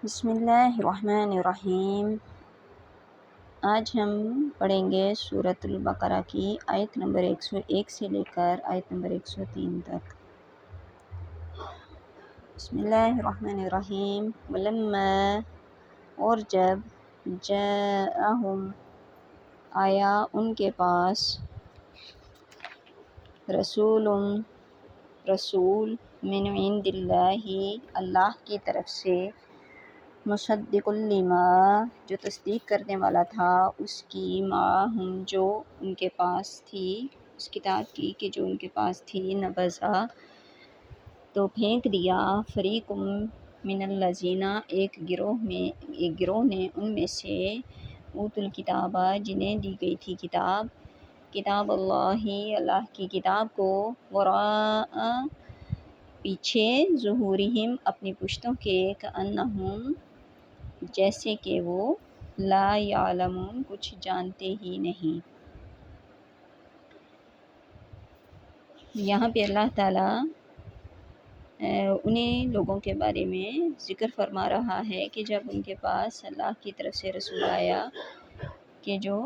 بسم اللہ الرحمن الرحیم۔ آج ہم پڑھیں گے سورۃ البقرہ کی آیت نمبر 101 سے لے کر آیت نمبر 103 تک۔ بسم اللہ الرحمن الرحیم۔ ولما، اور جب، جاءہم، آیا ان کے پاس، رسول من عند اللہ، اللہ کی طرف سے، مصدق لما، جو تصدیق کرنے والا تھا اس کی، معہم، جو ان کے پاس تھی، اس کتاب کی کہ جو ان کے پاس تھی، نبذا، تو پھینک دیا، فریق من الذین، ایک گروہ نے ان میں سے، اوتوا الکتاب، جنہیں دی گئی تھی کتاب اللہ، اللہ کی کتاب کو، وراء، پیچھے، ظہورہم، اپنی پشتوں کے، کأنہم، جیسے کہ وہ، لا یعلمون، کچھ جانتے ہی نہیں۔ یہاں پہ اللہ تعالیٰ انہیں لوگوں کے بارے میں ذکر فرما رہا ہے کہ جب ان کے پاس اللہ کی طرف سے رسول آیا کہ جو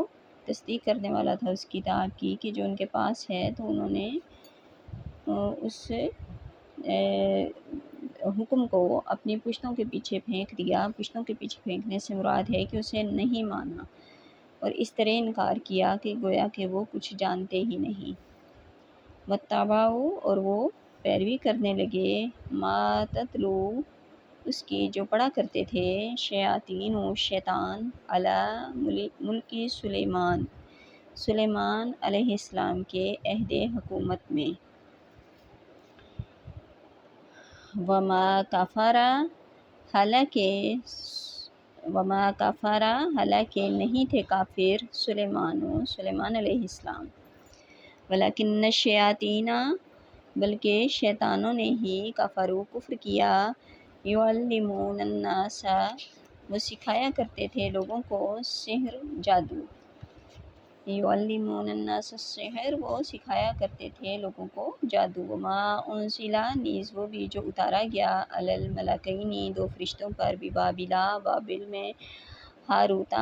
تصدیق کرنے والا تھا اس کتاب کی کہ جو ان کے پاس ہے، تو انہوں نے اس حکم کو اپنی پشتوں کے پیچھے پھینک دیا۔ پشتوں کے پیچھے پھینکنے سے مراد ہے کہ اسے نہیں مانا اور اس طرح انکار کیا کہ گویا کہ وہ کچھ جانتے ہی نہیں۔ واتبعوا، اور وہ پیروی کرنے لگے، ما تتلو، اس کی جو پڑھا کرتے تھے، شیاطین و شیطان، علی ملک سلیمان علیہ السلام کے عہد حکومت میں۔ وما حالانکہ نہیں تھے کافر، سلیمان علیہ السلام، ولیکن الشیاطین، بلکہ شیطانوں نے ہی، کفر کیا، یعلمون الناس، وہ سکھایا کرتے تھے لوگوں کو، سحر، جادو، یعلمون الناس السحر، وہ سکھایا کرتے تھے لوگوں کو جادو، وما انزل، نیز وہ بھی جو اتارا گیا، علی الملکین، دو فرشتوں پر، ببابل، بابل میں، ہاروت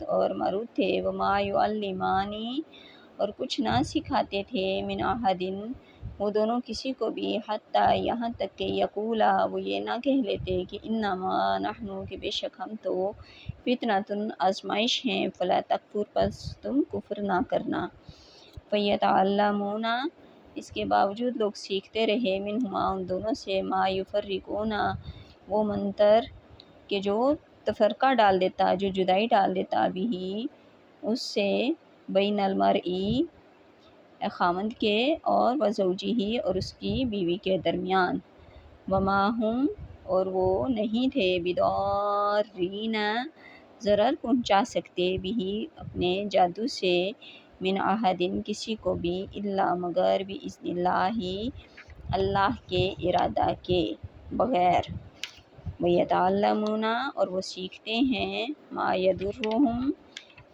اور ماروت تھے، وما یعلمان، اور کچھ نہ سکھاتے تھے، من احد، وہ دونوں کسی کو بھی، حتیٰ، یہاں تک کہ یقولا، وہ یہ نہ کہہ لیتے کہ انما نحن، کہ بے شک ہم تو، فتنۃ، آزمائش ہیں، فلا تکفر، پس تم کفر نہ کرنا۔ فیتعلمون، اس کے باوجود لوگ سیکھتے رہے، منہما، ان دونوں سے، ما یفرقون، وہ منتر کہ جو تفرقہ ڈال دیتا، جو جدائی ڈال دیتا، بھی اس سے، بین المرئی، خاوند کے، اور وزوجہ، اور اس کی بیوی کے درمیان، وما ہم، اور وہ نہیں تھے، بضارین، ضرر پہنچا سکتے، بھی اپنے جادو سے، من احد، کسی کو بھی، الا، مگر، باذن اللہ، اللہ کے ارادہ کے بغیر، ویتعلمون، اور وہ سیکھتے ہیں، ما یضرہم،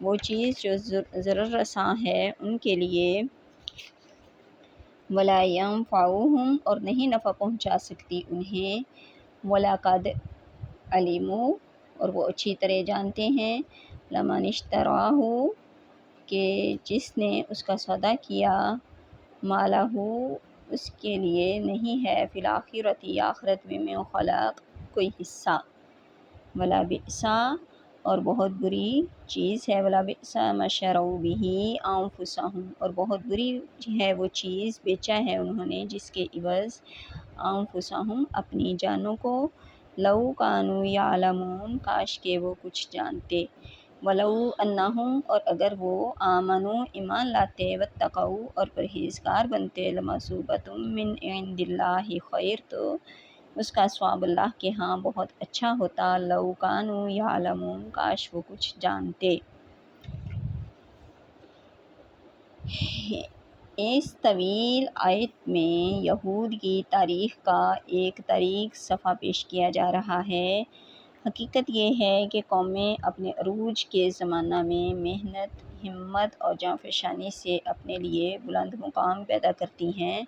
وہ چیز جو ضرر رساں ہے ان کے لیے، ولا ینفعہم، اور نہیں نفع پہنچا سکتی انہیں، وَلَقَدْ عَلِمُوا، اور وہ اچھی طرح جانتے ہیں، لَمَنِ اشْتَرَاهُ، کہ جس نے اس کا سودا کیا، مَا لَهُ، اس کے لیے نہیں ہے، فی الآخرۃ، آخرت میں، من خلاق، کوئی حصہ، ولا بئس، اور بہت بری چیز ہے، ولا بئس ما شروا بہ انفسہم، اور بہت بری ہے وہ چیز بیچا ہے انہوں نے جس کے عوض، انفسہم، اپنی جانوں کو، لو کانوا یعلمون، کاش کہ وہ کچھ جانتے، ولو انہم، اور اگر وہ، آمنوا، ایمان لاتے، واتقوا، اور پرہیزگار بنتے، لمثوبۃ من عند اللہ خیر، تو اس کا ثواب اللہ کے ہاں بہت اچھا ہوتا، لو کانوا یعلمون، کاش وہ کچھ جانتے۔ اس طویل آیت میں یہود کی تاریخ کا ایک تاریک صفحہ پیش کیا جا رہا ہے۔ حقیقت یہ ہے کہ قومیں اپنے عروج کے زمانہ میں محنت، ہمت اور جانفشانی سے اپنے لیے بلند مقام پیدا کرتی ہیں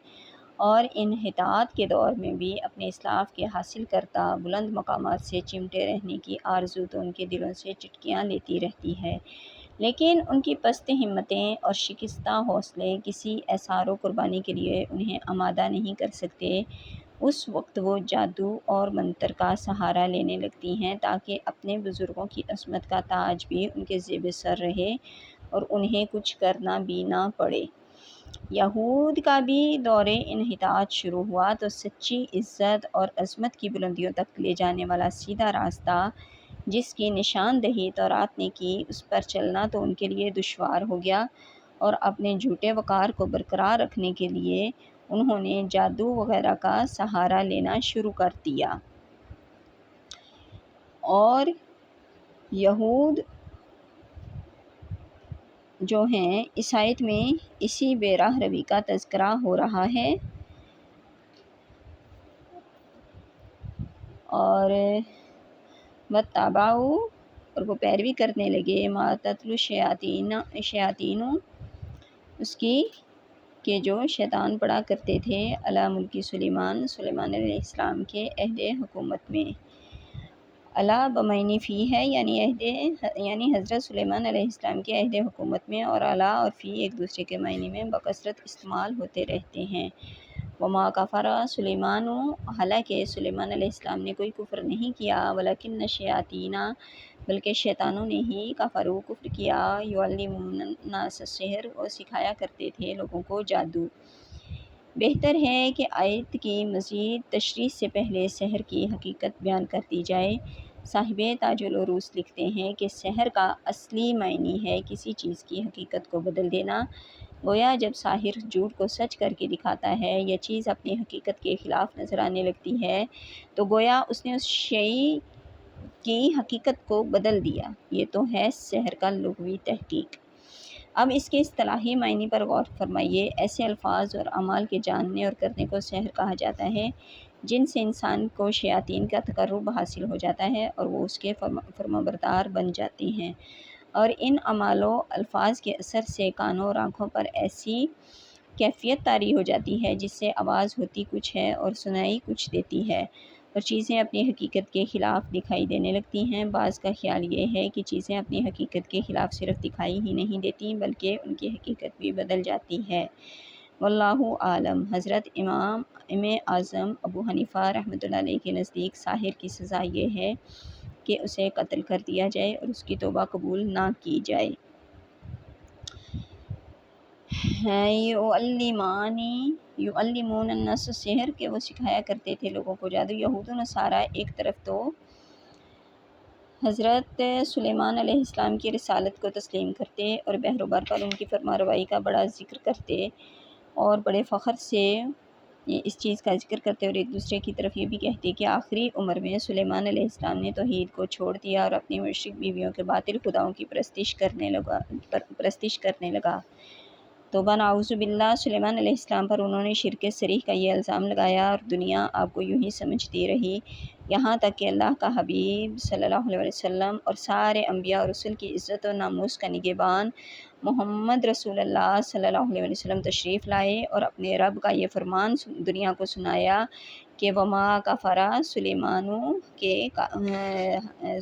اور انحطاط کے دور میں بھی اپنے اسلاف کے حاصل کردہ بلند مقامات سے چمٹے رہنے کی آرزو تو ان کے دلوں سے چٹکیاں لیتی رہتی ہے، لیکن ان کی پست ہمتیں اور شکستہ حوصلے کسی ایثار و قربانی کے لیے انہیں آمادہ نہیں کر سکتے۔ اس وقت وہ جادو اور منتر کا سہارا لینے لگتی ہیں تاکہ اپنے بزرگوں کی عصمت کا تاج بھی ان کے زیر سر رہے اور انہیں کچھ کرنا بھی نہ پڑے۔ یہود کا بھی دور انحطاط شروع ہوا تو سچی عزت اور عظمت کی بلندیوں تک لے جانے والا سیدھا راستہ جس کی نشاندہی تورات نے کی، اس پر چلنا تو ان کے لیے دشوار ہو گیا، اور اپنے جھوٹے وقار کو برقرار رکھنے کے لیے انہوں نے جادو وغیرہ کا سہارا لینا شروع کر دیا۔ اور یہود جو ہیں، اس آیت میں اسی بے راہ روی کا تذکرہ ہو رہا ہے، اور وَاتَّبَعُوا، اور وہ پیروی کرنے لگے مَا تَتْلُو الشَّیاطِینُ اس کی کہ جو شیطان پڑھا کرتے تھے علی ملک سلیمان علیہ السلام کے عہد حکومت میں۔ علی بمعنی فی ہے، یعنی حضرت سلیمان علیہ السلام کے عہد حکومت میں، اور علی اور فی ایک دوسرے کے معنی میں بکثرت استعمال ہوتے رہتے ہیں۔ وما کفر سلیمان، حالانکہ سلیمان علیہ السلام نے کوئی کفر نہیں کیا، ولکن الشیاطین، بلکہ شیطانوں نے ہی کفر کیا، یعلمون الناس السحر، وہ سکھایا کرتے تھے لوگوں کو جادو۔ بہتر ہے کہ آیت کی مزید تشریح سے پہلے سحر کی حقیقت بیان کر دی جائے۔ صاحب تاج العروض لکھتے ہیں کہ سحر کا اصلی معنی ہے کسی چیز کی حقیقت کو بدل دینا، گویا جب ساحر جھوٹ کو سچ کر کے دکھاتا ہے یا چیز اپنی حقیقت کے خلاف نظر آنے لگتی ہے تو گویا اس نے اس شیء کی حقیقت کو بدل دیا۔ یہ تو ہے سحر کا لغوی تحقیق۔ اب اس کے اصطلاحی معنی پر غور فرمائیے۔ ایسے الفاظ اور اعمال کے جاننے اور کرنے کو سحر کہا جاتا ہے جن سے انسان کو شیاطین کا تقرب حاصل ہو جاتا ہے اور وہ اس کے فرمانبردار بن جاتے ہیں، اور ان اعمال و الفاظ کے اثر سے کانوں اور آنکھوں پر ایسی کیفیت طاری ہو جاتی ہے جس سے آواز ہوتی کچھ ہے اور سنائی کچھ دیتی ہے، اور چیزیں اپنی حقیقت کے خلاف دکھائی دینے لگتی ہیں۔ بعض کا خیال یہ ہے کہ چیزیں اپنی حقیقت کے خلاف صرف دکھائی ہی نہیں دیتی بلکہ ان کی حقیقت بھی بدل جاتی ہے۔ واللہ عالم۔ حضرت امام اعظم ابو حنیفہ رحمۃ اللہ علیہ کے نزدیک ساحر کی سزا یہ ہے کہ اسے قتل کر دیا جائے اور اس کی توبہ قبول نہ کی جائے۔ یعلمون الناس السحر، کہ وہ سکھایا کرتے تھے لوگوں کو جادو۔ یہود و نصارہ ایک طرف تو حضرت سلیمان علیہ السلام کی رسالت کو تسلیم کرتے اور بحر و بر پر ان کی فرمانروائی کا بڑا ذکر کرتے اور بڑے فخر سے اس چیز کا ذکر کرتے، اور ایک دوسرے کی طرف یہ بھی کہتے کہ آخری عمر میں سلیمان علیہ السلام نے توحید کو چھوڑ دیا اور اپنی مشرک بیویوں کے باطل خداؤں کی پرستش کرنے لگا۔ توبہ نعوذ باللہ۔ سلیمان علیہ السلام پر انہوں نے شرک صریح کا یہ الزام لگایا اور دنیا آپ کو یوں ہی سمجھتی رہی، یہاں تک کہ اللہ کا حبیب صلی اللہ علیہ وسلم اور سارے انبیاء اور رسل کی عزت و ناموس کا نگہبان محمد رسول اللہ صلی اللہ علیہ وسلم تشریف لائے اور اپنے رب کا یہ فرمان دنیا کو سنایا کہ وما کفر سلیمان، کہ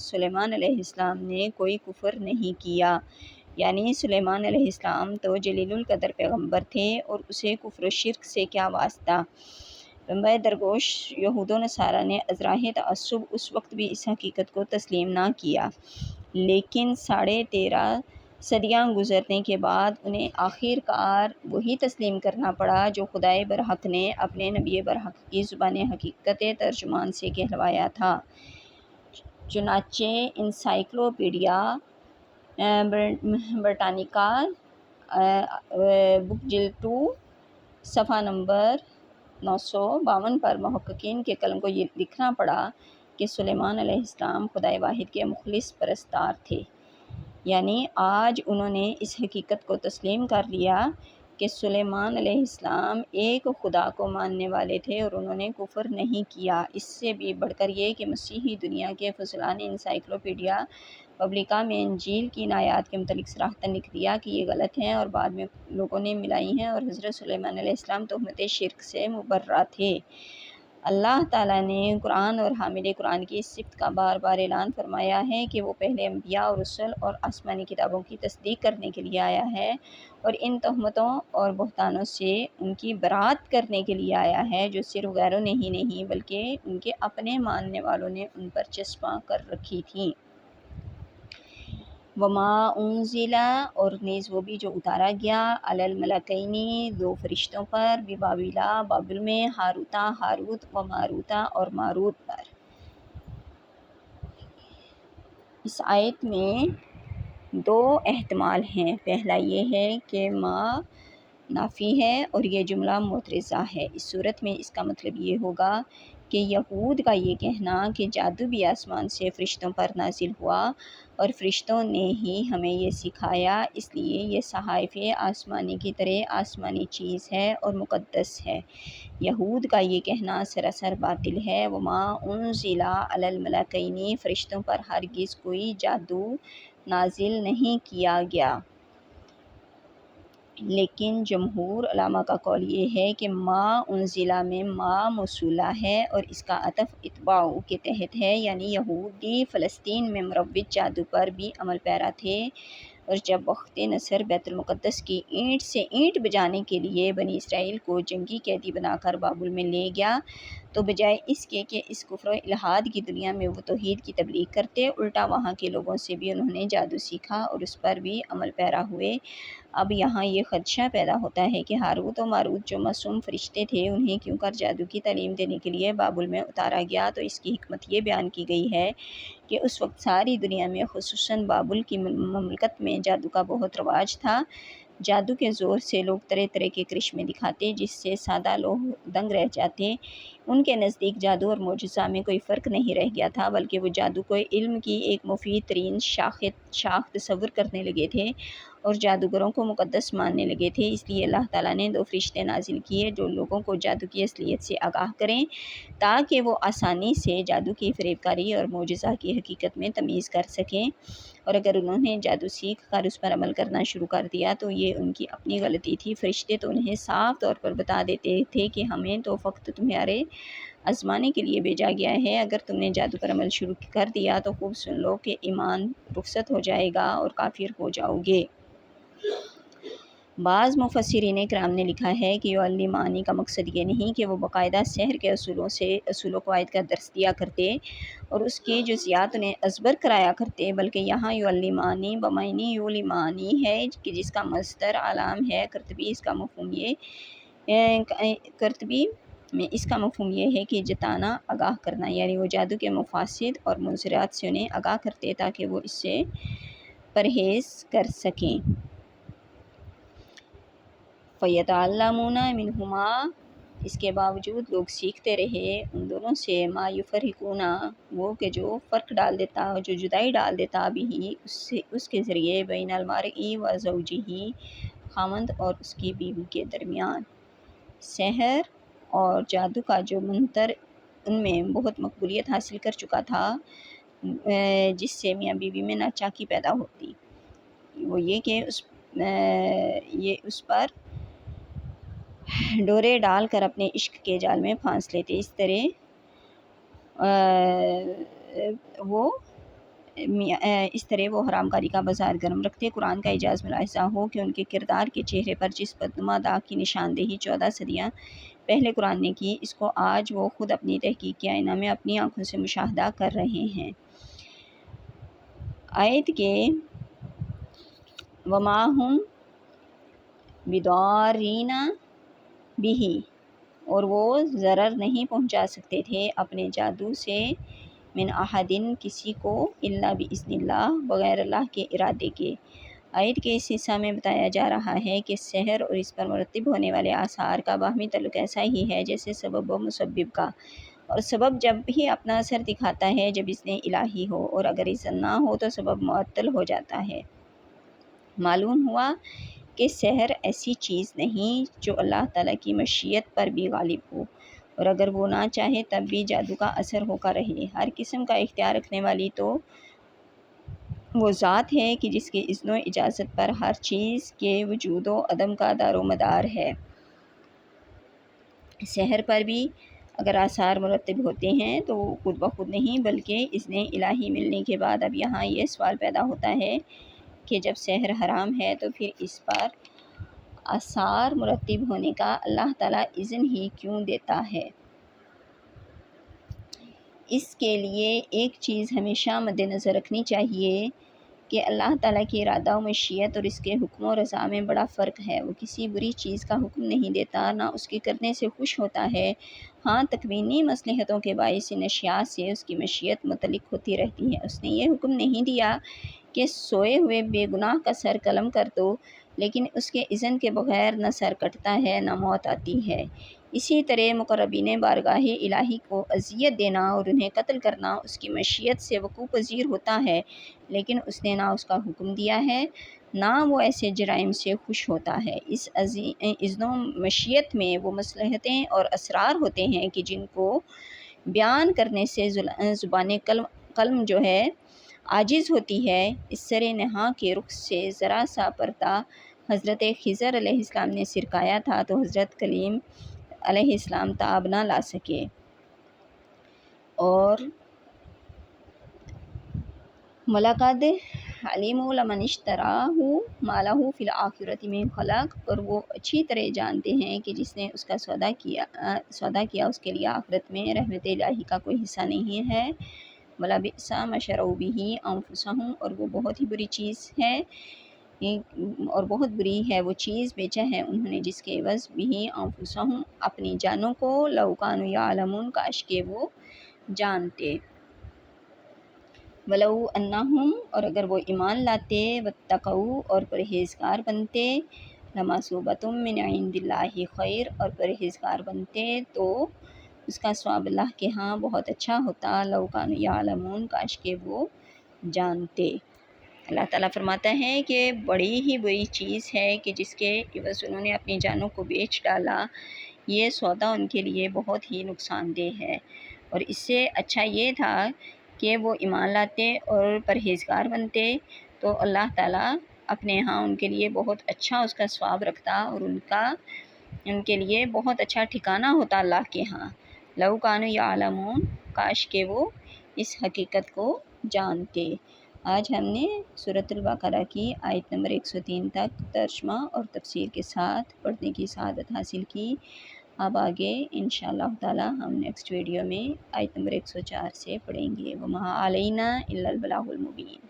سلیمان علیہ السلام نے کوئی کفر نہیں کیا، یعنی سلیمان علیہ السلام تو جلیل القدر پیغمبر تھے اور اسے کفر و شرک سے کیا واسطہ۔ بمبئے درگوش یہود و نصارہ نے ازراہ تعصب اس وقت بھی اس حقیقت کو تسلیم نہ کیا، لیکن 13.5 صدیاں گزرنے کے بعد انہیں آخر کار وہی تسلیم کرنا پڑا جو خدائے برحق نے اپنے نبی برحق کی زبان حقیقت ترجمان سے کہلوایا تھا۔ چنانچہ انسائکلوپیڈیا برٹانیکا بک جلد 2 صفحہ نمبر 952 پر محققین کے قلم کو یہ لکھنا پڑا کہ سلیمان علیہ السلام خدائے واحد کے مخلص پرستار تھے، یعنی آج انہوں نے اس حقیقت کو تسلیم کر لیا کہ سلیمان علیہ السلام ایک خدا کو ماننے والے تھے اور انہوں نے کفر نہیں کیا۔ اس سے بھی بڑھ کر یہ کہ مسیحی دنیا کے فضلان انسائکلوپیڈیا پبلکا میں انجیل کی ان آیات کے متعلق صراحتاً لکھ دیا کہ یہ غلط ہیں اور بعد میں لوگوں نے ملائی ہیں، اور حضرت سلیمان علیہ السلام تہمت شرک سے مبرہ تھے۔ اللہ تعالیٰ نے قرآن اور حامل قرآن کی اس صفت کا بار بار اعلان فرمایا ہے کہ وہ پہلے انبیاء اور رسل اور آسمانی کتابوں کی تصدیق کرنے کے لیے آیا ہے، اور ان تہمتوں اور بہتانوں سے ان کی برات کرنے کے لیے آیا ہے جو صرف غیروں نے ہی نہیں بلکہ ان کے اپنے ماننے والوں نے ان پر چسپاں کر رکھی تھیں۔ وما انزل، اور نیز وہ بھی جو اتارا گیا، علی الملکین، دو فرشتوں پر، ببابل، بابل میں، ہاروتا ہاروت و ماروتا اور ماروت پر۔ اس آیت میں دو احتمال ہیں۔ پہلا یہ ہے کہ ما نافی ہے اور یہ جملہ معترضہ ہے۔ اس صورت میں اس کا مطلب یہ ہوگا کہ یہود کا یہ کہنا کہ جادو بھی آسمان سے فرشتوں پر نازل ہوا اور فرشتوں نے ہی ہمیں یہ سکھایا، اس لیے یہ صحائف آسمانی کی طرح آسمانی چیز ہے اور مقدس ہے۔ یہود کا یہ کہنا سراسر باطل ہے۔ وما انزل علی الملکین، فرشتوں پر ہرگز کوئی جادو نازل نہیں کیا گیا۔ لیکن جمہور علماء کا قول یہ ہے کہ ما انزلہ میں ما موصولہ ہے اور اس کا عطف اتباع کے تحت ہے، یعنی یہودی فلسطین میں مروج جادو پر بھی عمل پیرا تھے، اور جب بخت نصر بیت المقدس کی اینٹ سے اینٹ بجانے کے لیے بنی اسرائیل کو جنگی قیدی بنا کر بابل میں لے گیا تو بجائے اس کے کہ اس کفر و الحاد کی دنیا میں وہ توحید کی تبلیغ کرتے، الٹا وہاں کے لوگوں سے بھی انہوں نے جادو سیکھا اور اس پر بھی عمل پیرا ہوئے۔ اب یہاں یہ خدشہ پیدا ہوتا ہے کہ ہاروت و ماروت جو معصوم فرشتے تھے انہیں کیوں کر جادو کی تعلیم دینے کے لیے بابل میں اتارا گیا، تو اس کی حکمت یہ بیان کی گئی ہے کہ اس وقت ساری دنیا میں خصوصاً بابل کی مملکت میں جادو کا بہت رواج تھا۔ جادو کے زور سے لوگ طرح طرح کے کرشمے دکھاتے جس سے سادہ لوگ دنگ رہ جاتے۔ ان کے نزدیک جادو اور معجزہ میں کوئی فرق نہیں رہ گیا تھا، بلکہ وہ جادو کو علم کی ایک مفید ترین شاخ تصور کرنے لگے تھے اور جادوگروں کو مقدس ماننے لگے تھے۔ اس لیے اللہ تعالیٰ نے دو فرشتے نازل کیے جو لوگوں کو جادو کی اصلیت سے آگاہ کریں تاکہ وہ آسانی سے جادو کی فریب کاری اور معجزہ کی حقیقت میں تمیز کر سکیں، اور اگر انہوں نے جادو سیکھ کر اس پر عمل کرنا شروع کر دیا تو یہ ان کی اپنی غلطی تھی۔ فرشتے تو انہیں صاف طور پر بتا دیتے تھے کہ ہمیں تو فقط تمہارے آزمانے کے لیے بھیجا گیا ہے، اگر تم نے جادو پر عمل شروع کر دیا تو خوب سن لو کہ ایمان رخصت ہو جائے گا اور کافر ہو جاؤ گے۔ بعض مفسرین کرام نے لکھا ہے کہ یعلمانی کا مقصد یہ نہیں کہ وہ باقاعدہ سحر کے اصول و قواعد کا درس دیا کرتے اور اس کی جزیات انہیں ازبر کرایا کرتے، بلکہ یہاں یعلمانی بمعنی یعلمانی ہے کہ جس کا مصدر علام ہے۔ کرتبی میں اس کا مفہوم یہ ہے کہ جتانا، آگاہ کرنا، یعنی وہ جادو کے مفاسد اور منظرات سے انہیں آگاہ کرتے تاکہ وہ اس سے پرہیز کر سکیں۔ فَيَتَعَلَّمُونَ مِنْهُمَا، اس کے باوجود لوگ سیکھتے رہے ان دونوں سے، ما یفرقون، وہ کہ جو فرق ڈال دیتا، جو جدائی ڈال دیتا، بھی اس کے ذریعے، بین المرء و زوجہ، خاوند اور اس کی بیوی کے درمیان۔ سحر اور جادو کا جو منتر ان میں بہت مقبولیت حاصل کر چکا تھا، جس سے میاں بیوی میں ناچاکی پیدا ہوتی، وہ یہ کہ اس پر ڈورے ڈال کر اپنے عشق کے جال میں پھانس لیتے، اس طرح وہ حرام کاری کا بازار گرم رکھتے۔ قرآن کا اعجاز ملاحظہ ہو کہ ان کے کردار کے چہرے پر جس بدنما داغ کی نشاندہی 14 صدیاں پہلے قرآن نے کی، اس کو آج وہ خود اپنی تحقیق کے آئینہ میں اپنی آنکھوں سے مشاہدہ کر رہے ہیں۔ آیت کے وما ہم بضارین بہ، اور وہ ضرر نہیں پہنچا سکتے تھے اپنے جادو سے، من احد، کسی کو، الا باذن اللہ، بغیر اللہ کے ارادے کے۔ آیت کے اس حصہ میں بتایا جا رہا ہے کہ سحر اور اس پر مرتب ہونے والے آثار کا باہمی تعلق ایسا ہی ہے جیسے سبب و مسبب کا، اور سبب جب بھی اپنا اثر دکھاتا ہے جب اذن الہی ہو، اور اگر اذن نہ ہو تو سبب معطل ہو جاتا ہے۔ معلوم ہوا کہ سحر ایسی چیز نہیں جو اللہ تعالیٰ کی مشیت پر بھی غالب ہو، اور اگر وہ نہ چاہے تب بھی جادو کا اثر ہوتا رہے۔ ہر قسم کا اختیار رکھنے والی تو وہ ذات ہے کہ جس کے اذن و اجازت پر ہر چیز کے وجود و عدم کا دار و مدار ہے۔ سحر پر بھی اگر آثار مرتب ہوتے ہیں تو خود بخود نہیں، بلکہ اذن الہی ملنے کے بعد اب یہاں یہ سوال پیدا ہوتا ہے کہ جب سحر حرام ہے تو پھر اس پر آثار مرتب ہونے کا اللہ تعالیٰ اذن ہی کیوں دیتا ہے؟ اس کے لیے ایک چیز ہمیشہ مد نظر رکھنی چاہیے کہ اللہ تعالیٰ کی ارادہ و مشیت اور اس کے حکم و رضا میں بڑا فرق ہے۔ وہ کسی بری چیز کا حکم نہیں دیتا، نہ اس کے کرنے سے خوش ہوتا ہے۔ ہاں، تکوینی مصلحتوں کے باعث ان اشیاء سے اس کی مشیت متعلق ہوتی رہتی ہے۔ اس نے یہ حکم نہیں دیا کہ سوئے ہوئے بے گناہ کا سر قلم کر دو، لیکن اس کے اذن کے بغیر نہ سر کٹتا ہے نہ موت آتی ہے۔ اسی طرح مقربین بارگاہ الہی کو اذیت دینا اور انہیں قتل کرنا اس کی مشیت سے وقوع پذیر ہوتا ہے، لیکن اس نے نہ اس کا حکم دیا ہے نہ وہ ایسے جرائم سے خوش ہوتا ہے۔ اس اذن و مشیت میں وہ مصلحتیں اور اسرار ہوتے ہیں کہ جن کو بیان کرنے سے زبان قلم جو ہے عاجز ہوتی ہے۔ اس سر نہا کے رخ سے ذرا سا پردہ حضرت خضر علیہ السلام نے سرکایا تھا تو حضرت کلیم علیہ السلام تاب نہ لا سکے، اور ملقد علیم لمن اشتراہ ما لہ فی الآخرۃ من خلاق، اور وہ اچھی طرح جانتے ہیں کہ جس نے اس کا سودا کیا اس کے لیے آخرت میں رحمت الہی کا کوئی حصہ نہیں ہے۔ وَلَبِئْسَ مَا شَرَوْا بِهِ أَنفُسَهُمْ، اور وہ بہت ہی بری چیز ہے اور بہت بری ہے وہ چیز بیچا ہے انہوں نے جس کے عوض بھی انفسہم اپنی جانوں کو، لو کانوا یعلمون کاش کہ وہ جانتے، ولو انہم اور اگر وہ ایمان لاتے، واتقوا اور پرہیزگار بنتے، لمثوبۃ من عند اللہ خیر اور پرہیزگار بنتے تو اس کا ثواب اللہ کے ہاں بہت اچھا ہوتا، لو کانوا یعلمون کاش کہ وہ جانتے۔ اللہ تعالیٰ فرماتا ہے کہ بڑی ہی بری چیز ہے کہ جس کے عوض انہوں نے اپنی جانوں کو بیچ ڈالا، یہ سودا ان کے لیے بہت ہی نقصان دہ ہے، اور اس سے اچھا یہ تھا کہ وہ ایمان لاتے اور پرہیزگار بنتے تو اللہ تعالیٰ اپنے ہاں ان کے لیے بہت اچھا اس کا ثواب رکھتا اور ان کے لیے بہت اچھا ٹھکانہ ہوتا اللہ کے ہاں، لو کانوا یعلمون کاش کہ وہ اس حقیقت کو جانتے۔ آج ہم نے سورۃ البقرہ کی آیت نمبر 103 تک ترجمہ اور تفسیر کے ساتھ پڑھنے کی سعادت حاصل کی۔ اب آگے انشاءاللہ تعالی ہم نیکسٹ ویڈیو میں آیت نمبر 104 سے پڑھیں گے۔ وَمَا عَلَيْنَا إِلَّا الْبَلَاغُ الْمُبِينُ۔